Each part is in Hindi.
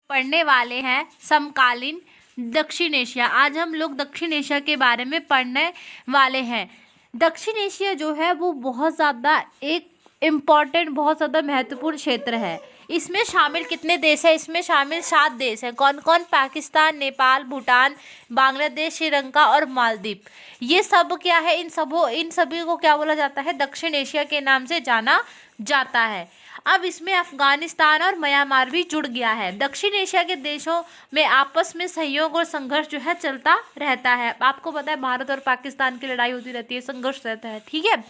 पढ़ने वाले हैं समकालीन दक्षिण एशिया। आज हम लोग दक्षिण एशिया के बारे में पढ़ने वाले हैं। दक्षिण एशिया जो है वो बहुत ज़्यादा एक इम्पॉर्टेंट, बहुत ज़्यादा महत्वपूर्ण क्षेत्र है। इसमें शामिल कितने देश हैं? इसमें शामिल 7 देश हैं। कौन कौन? पाकिस्तान, नेपाल, भूटान, बांग्लादेश, श्रीलंका और मालदीव। ये सब क्या है? इन सभी को क्या बोला जाता है? दक्षिण एशिया के नाम से जाना जाता है। अब इसमें अफगानिस्तान और म्यांमार भी जुड़ गया है। दक्षिण एशिया के देशों में आपस में सहयोग और संघर्ष जो है चलता रहता है। आपको पता है भारत और पाकिस्तान की लड़ाई होती रहती है, संघर्ष रहता है, ठीक है।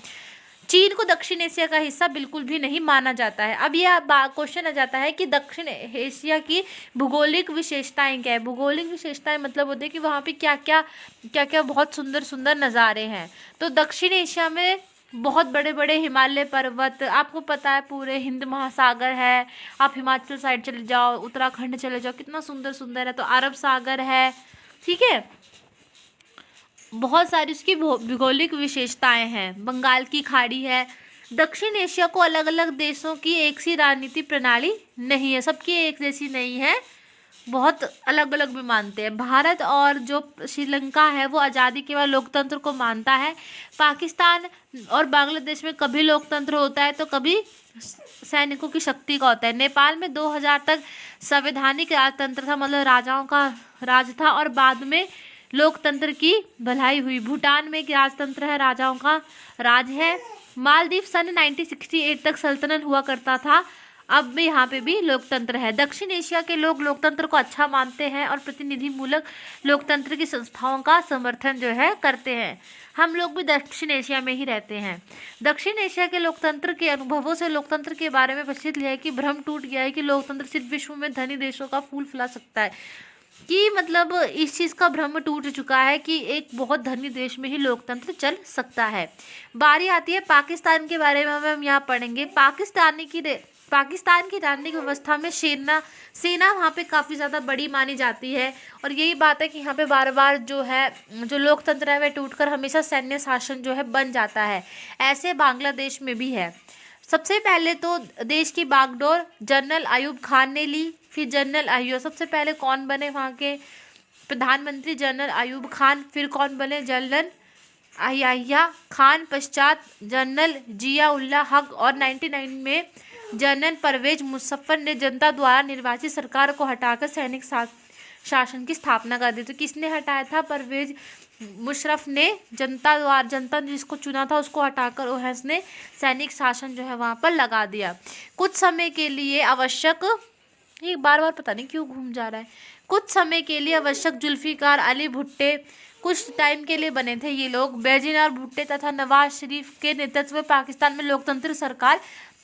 चीन को दक्षिण एशिया का हिस्सा बिल्कुल भी नहीं माना जाता है। अब यह क्वेश्चन आ जाता है कि दक्षिण एशिया की भूगोलिक विशेषताएं क्या है। भूगोलिक विशेषताएं मतलब होती है कि वहाँ पे क्या क्या बहुत सुंदर सुंदर नज़ारे हैं। तो दक्षिण एशिया में बहुत बड़े बड़े हिमालय पर्वत, आपको पता है पूरे हिंद महासागर है। आप हिमाचल साइड चले जाओ, उत्तराखंड चले जाओ, कितना सुंदर सुंदर है। तो अरब सागर है, ठीक है। बहुत सारी उसकी भौगोलिक विशेषताएं हैं। बंगाल की खाड़ी है। दक्षिण एशिया को अलग अलग देशों की एक सी राजनीति प्रणाली नहीं है, सबकी एक जैसी नहीं है, बहुत अलग अलग भी मानते हैं। भारत और जो श्रीलंका है वो आज़ादी के बाद लोकतंत्र को मानता है। पाकिस्तान और बांग्लादेश में कभी लोकतंत्र होता है तो कभी सैनिकों की शक्ति का होता है। नेपाल में 2000 तक संवैधानिक राजतंत्र था, मतलब राजाओं का राज था, और बाद में लोकतंत्र की भलाई हुई। भूटान में एक राजतंत्र है, राजाओं का राज है। मालदीव सन 1968 तक सल्तनत हुआ करता था, अब भी यहाँ पे भी लोकतंत्र है। दक्षिण एशिया के लोग लोकतंत्र को अच्छा मानते हैं और प्रतिनिधिमूलक लोकतंत्र की संस्थाओं का समर्थन जो है करते हैं। हम लोग भी दक्षिण एशिया में ही रहते हैं। दक्षिण एशिया के लोकतंत्र के अनुभवों से लोकतंत्र के बारे में प्रचलित है कि भ्रम टूट गया है कि लोकतंत्र सिर्फ विश्व में धनी देशों का फूल फैला सकता है, कि मतलब इस चीज़ का भ्रम टूट चुका है कि एक बहुत धनी देश में ही लोकतंत्र चल सकता है। बारी आती है पाकिस्तान के बारे में, हम यहाँ पढ़ेंगे। पाकिस्तान की राजनीतिक व्यवस्था में सेना वहाँ पे काफ़ी ज़्यादा बड़ी मानी जाती है, और यही बात है कि यहाँ पे बार बार जो है जो लोकतंत्र है वह टूटकर हमेशा सैन्य शासन जो है बन जाता है। ऐसे बांग्लादेश में भी है। सबसे पहले तो देश की बागडोर जनरल अयूब खान ने ली, फिर जनरल अय्यूब। सबसे पहले कौन बने वहाँ के प्रधानमंत्री? जनरल अयूब खान। फिर कौन बने? जनरल याह्या खान। पश्चात जनरल जिया-उल हक, और 99 में जनरल परवेज मुशर्रफ ने जनता द्वारा निर्वाचित सरकार को हटाकर सैनिक शासन की स्थापना कर दी। तो किसने हटाया था? परवेज मुशर्रफ ने। जनता ने जिसको चुना था उसको हटाकर उसने सैनिक शासन जो है वहाँ पर लगा दिया। कुछ समय के लिए आवश्यक, ये बार बार पता नहीं क्यों घूम जा रहा है। कुछ समय के लिए आवश्यक जुल्फिकार अली भुट्टो कुछ टाइम के लिए बने थे ये लोग। बेनजीर भुट्टो तथा नवाज शरीफ के नेतृत्व में पाकिस्तान में लोकतंत्र सरकार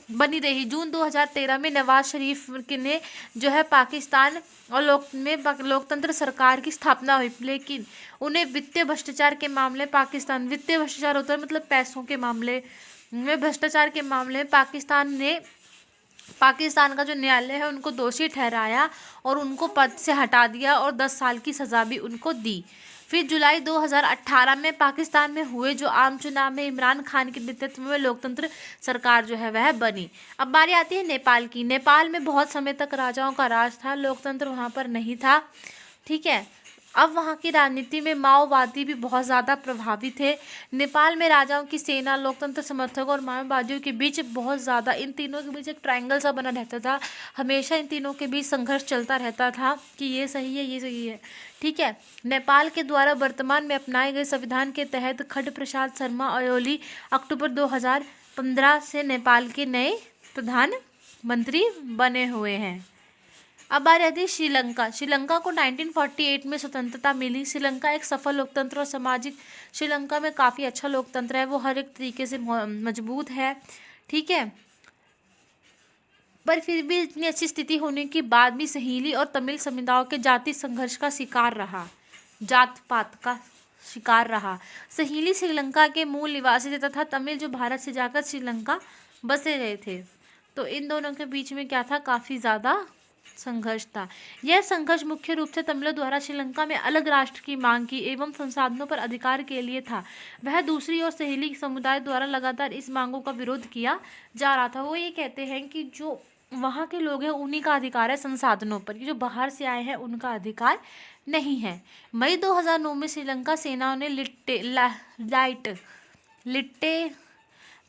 बनी रही। जून 2013 में नवाज शरीफ ने जो है पाकिस्तान और लोकतंत्र सरकार की स्थापना हुई, लेकिन उन्हें वित्तीय भ्रष्टाचार के मामले पाकिस्तान, वित्तीय भ्रष्टाचार होता है मतलब पैसों के मामले में, भ्रष्टाचार के मामले में पाकिस्तान का जो न्यायालय है उनको दोषी ठहराया और उनको पद से हटा दिया और 10 साल की सज़ा भी उनको दी। फिर जुलाई 2018 में पाकिस्तान में हुए जो आम चुनाव में इमरान खान के नेतृत्व में लोकतंत्र सरकार जो है वह बनी। अब बारी आती है नेपाल की। नेपाल में बहुत समय तक राजाओं का राज था, लोकतंत्र वहाँ पर नहीं था, ठीक है। अब वहाँ की राजनीति में माओवादी भी बहुत ज़्यादा प्रभावित थे। नेपाल में राजाओं की सेना, लोकतंत्र समर्थकों और माओवादियों के बीच बहुत ज़्यादा, इन तीनों के बीच एक ट्रायंगल सा बना रहता था। हमेशा इन तीनों के बीच संघर्ष चलता रहता था कि ये सही है, ये सही है, ठीक है। नेपाल के द्वारा वर्तमान में अपनाए गए संविधान के तहत खड्ग प्रसाद शर्मा ओली अक्टूबर 2015 से नेपाल के नए प्रधानमंत्री बने हुए हैं। अब आ रही है श्रीलंका। श्रीलंका को 1948 में स्वतंत्रता मिली। श्रीलंका एक सफल लोकतंत्र और सामाजिक, श्रीलंका में काफ़ी अच्छा लोकतंत्र है, वो हर एक तरीके से मजबूत है, ठीक है। पर फिर भी इतनी अच्छी स्थिति होने के बाद भी सहीली और तमिल समुदायों के जाति संघर्ष का शिकार रहा, जात पात का शिकार रहा। सहीली श्रीलंका के मूल निवासी थे तथा तमिल जो भारत से जाकर श्रीलंका बसे रहे थे। तो इन दोनों के बीच में क्या था? काफ़ी ज़्यादा संघर्ष था। यह संघर्ष मुख्य रूप से तमिलों द्वारा श्रीलंका में अलग राष्ट्र की मांग की एवं संसाधनों पर अधिकार के लिए था। वह दूसरी ओर सहेली समुदाय द्वारा लगातार इस मांगों का विरोध किया जा रहा था। वो ये कहते हैं कि जो वहाँ के लोग हैं उन्हीं का अधिकार है संसाधनों पर, ये जो बाहर से आए हैं उनका अधिकार नहीं है। मई 2009 में श्रीलंका सेना ने लिट्टे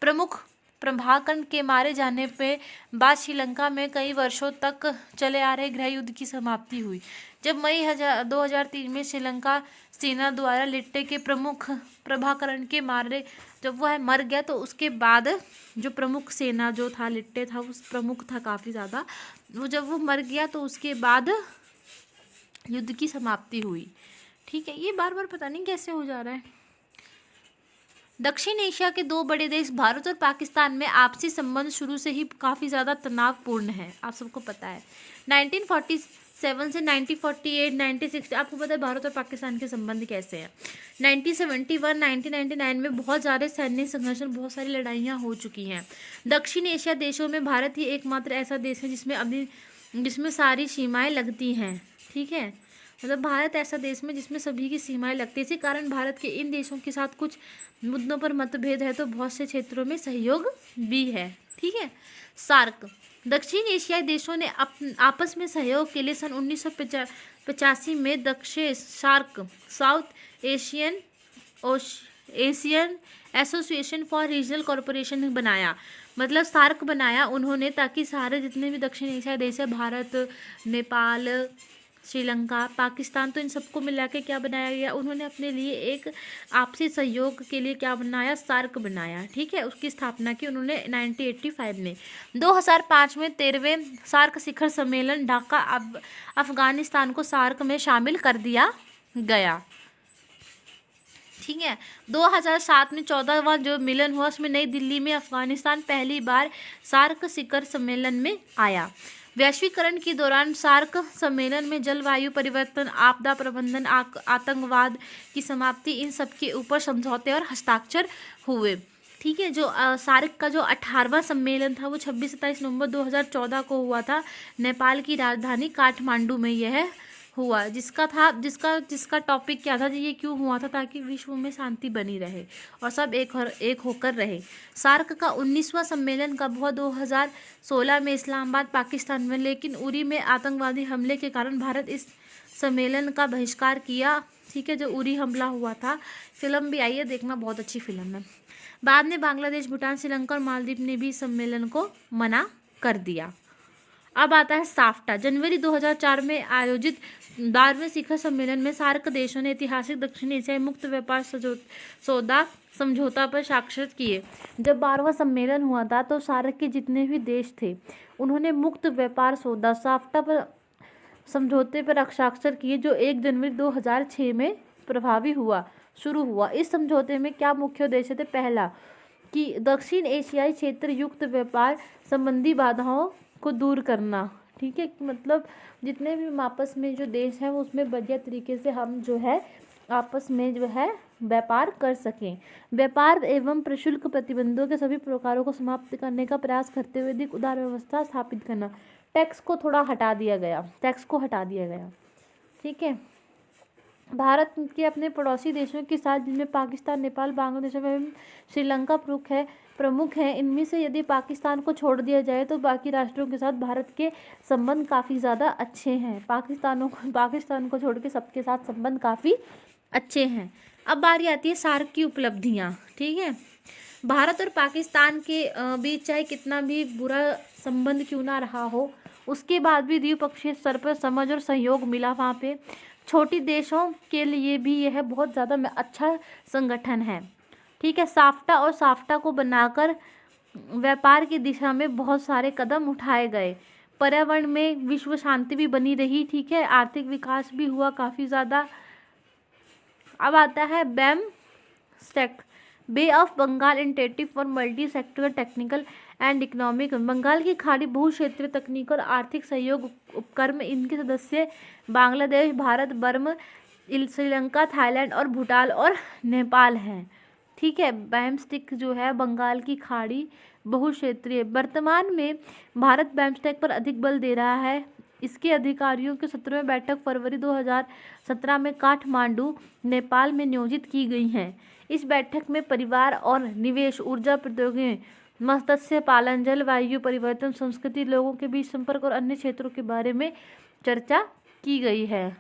प्रमुख प्रभाकरण के मारे जाने पे बाद श्रीलंका में कई वर्षों तक चले आ रहे गृह युद्ध की समाप्ति हुई। जब मई 2003 में श्रीलंका सेना द्वारा लिट्टे के प्रमुख प्रभाकरण के मारे जब वह मर गया, तो उसके बाद जो प्रमुख सेना जो था लिट्टे था, उस प्रमुख था काफ़ी ज़्यादा, वो जब वो मर गया तो उसके बाद युद्ध की समाप्ति हुई। ठीक है, ये बार बार पता नहीं कैसे हो जा रहा है। दक्षिण एशिया के दो बड़े देश भारत और पाकिस्तान में आपसी संबंध शुरू से ही काफ़ी ज़्यादा तनावपूर्ण है, आप सबको पता है। 1947 से 1948, 1960, आपको पता है भारत और पाकिस्तान के संबंध कैसे हैं। 1971, 1999 में बहुत ज़्यादा सैन्य संघर्ष और बहुत सारी लड़ाइयाँ हो चुकी हैं। दक्षिण एशिया देशों में भारत ही एकमात्र ऐसा देश है जिसमें सारी सीमाएँ लगती हैं। ठीक है, मतलब भारत ऐसा देश में जिसमें सभी की सीमाएं लगती है। इसी कारण भारत के इन देशों के साथ कुछ मुद्दों पर मतभेद है तो बहुत से क्षेत्रों में सहयोग भी है। ठीक है, सार्क दक्षिण एशियाई देशों ने आपस में सहयोग के लिए सन 1985 में दक्षिण SAARC South Asian Association for Regional Corporation बनाया। मतलब सार्क बनाया उन्होंने ताकि सारे जितने भी दक्षिण एशियाई देश है, भारत, नेपाल, श्रीलंका, पाकिस्तान, तो इन सबको मिला के क्या बनाया गया, उन्होंने अपने लिए एक आपसी सहयोग के लिए क्या बनाया, सार्क बनाया। ठीक है, उसकी स्थापना की उन्होंने 1985 में। 2005 में 13वें सार्क शिखर सम्मेलन ढाका अफगानिस्तान को सार्क में शामिल कर दिया गया। ठीक है, 2007 में 14वां जो मिलन हुआ उसमें नई दिल्ली में अफगानिस्तान पहली बार सार्क शिखर सम्मेलन में आया। वैश्वीकरण के दौरान सार्क सम्मेलन में जलवायु परिवर्तन, आपदा प्रबंधन, आतंकवाद की समाप्ति, इन सब के ऊपर समझौते और हस्ताक्षर हुए। ठीक है, जो सार्क का जो 18वां सम्मेलन था वो 26-27 नवंबर 2014 को हुआ था। नेपाल की राजधानी काठमांडू में यह हुआ, जिसका टॉपिक क्या था, ये क्यों हुआ था, ताकि विश्व में शांति बनी रहे और सब एक होकर रहे। सार्क का 19वां सम्मेलन कब हुआ, 2016 में इस्लामाबाद पाकिस्तान में, लेकिन उरी में आतंकवादी हमले के कारण भारत इस सम्मेलन का बहिष्कार किया। ठीक है, जो उरी हमला हुआ था, फिल्म भी आई है, देखना, बहुत अच्छी फिल्म है। बाद में बांग्लादेश, भूटान, श्रीलंका और मालदीव ने भी सम्मेलन को मना कर दिया। अब आता है साफ्टा। जनवरी 2004 में आयोजित 12वें शिखर सम्मेलन में सार्क देशों ने ऐतिहासिक दक्षिण एशियाई मुक्त व्यापार सौदा समझौता पर स्वाक्षर किए। जब 12वां सम्मेलन हुआ था तो सार्क के जितने भी देश थे उन्होंने मुक्त व्यापार सौदा साफ्टा पर समझौते पर हस्ताक्षर किए, जो 1 जनवरी 2006 में प्रभावी शुरू हुआ। इस समझौते में क्या मुख्य उद्देश्य थे, पहला कि दक्षिण एशियाई क्षेत्र युक्त व्यापार संबंधी बाधाओं को दूर करना। ठीक है, मतलब जितने भी आपस में जो देश हैं वो उसमें बढ़िया तरीके से हम जो है आपस में जो है व्यापार कर सकें। व्यापार एवं प्रशुल्क प्रतिबंधों के सभी प्रकारों को समाप्त करने का प्रयास करते हुए अधिक उदार व्यवस्था स्थापित करना। टैक्स को हटा दिया गया। ठीक है, भारत के अपने पड़ोसी देशों के साथ, जिनमें पाकिस्तान, नेपाल, बांग्लादेश एवं श्रीलंका प्रमुख हैं, इनमें से यदि पाकिस्तान को छोड़ दिया जाए तो बाकी राष्ट्रों के साथ भारत के संबंध काफ़ी ज़्यादा अच्छे हैं। पाकिस्तान को छोड़ के सबके साथ संबंध काफ़ी अच्छे हैं। अब बारी आती है सार्क की उपलब्धियाँ। ठीक है, भारत और पाकिस्तान के बीच चाहे कितना भी बुरा संबंध क्यों ना रहा हो, उसके बाद भी द्विपक्षीय स्तर पर समझ और सहयोग मिला वहाँ पे। छोटी देशों के लिए भी यह बहुत ज़्यादा अच्छा संगठन है। ठीक है, साफ्टा को बनाकर व्यापार की दिशा में बहुत सारे कदम उठाए गए। पर्यावरण में विश्व शांति भी बनी रही। ठीक है, आर्थिक विकास भी हुआ काफ़ी ज़्यादा। अब आता है BAMSTEC, Bay of Bengal initiative for multi sectoral technical and economic. Bengal की खाड़ी बहुक्षेत्रीय तकनीक और आर्थिक सहयोग उपक्रम। इनके सदस्य बांग्लादेश, भारत, बर्मा, श्रीलंका, थाईलैंड और भूटान और नेपाल हैं। ठीक है, BAMSTEC जो है बंगाल की खाड़ी बहुक्षेत्रीय। वर्तमान में भारत BAMSTEC पर अधिक बल दे रहा है। इसके अधिकारियों की 17वीं बैठक फरवरी 2017 में काठमांडू, नेपाल में नियोजित की गई हैं। इस बैठक में परिवार और निवेश, ऊर्जा प्रौद्योगिकी, मत्स्य पालन, जलवायु परिवर्तन, संस्कृति, लोगों के बीच संपर्क और अन्य क्षेत्रों के बारे में चर्चा की गई है।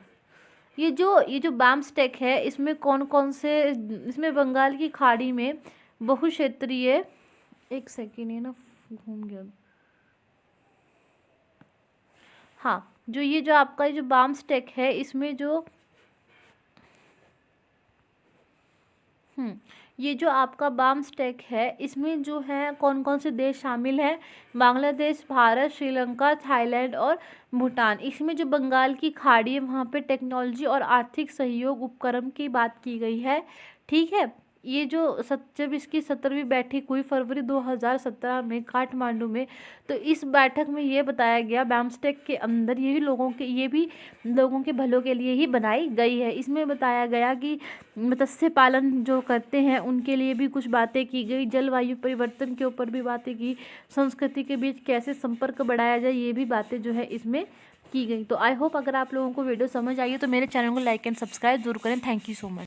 ये जो BAMSTEC है, इसमें कौन कौन से, इसमें बंगाल की खाड़ी में बहुक्षेत्रीय, एक सेकेंड ये ना घूम गया, हाँ, जो आपका जो BAMSTEC है, इसमें जो ये जो आपका BAMSTEC है, इसमें जो है कौन कौन से देश शामिल हैं? बांग्लादेश, भारत, श्रीलंका, थाईलैंड और भूटान। इसमें जो बंगाल की खाड़ी है, वहाँ पे टेक्नोलॉजी और आर्थिक सहयोग उपक्रम की बात की गई है। ठीक है, ये जो जब इसकी 17वीं बैठक हुई फरवरी 2017 में काठमांडू में, तो इस बैठक में ये बताया गया BAMSTEC के अंदर ये भी लोगों के भलों के लिए ही बनाई गई है। इसमें बताया गया कि मत्स्य पालन जो करते हैं उनके लिए भी कुछ बातें की गई, जलवायु परिवर्तन के ऊपर भी बातें की, संस्कृति के बीच कैसे संपर्क बढ़ाया जाए, ये भी बातें जो है इसमें की गई। तो आई होप अगर आप लोगों को वीडियो समझ आई है तो मेरे चैनल को लाइक एंड सब्सक्राइब जरूर करें। Thank you so much.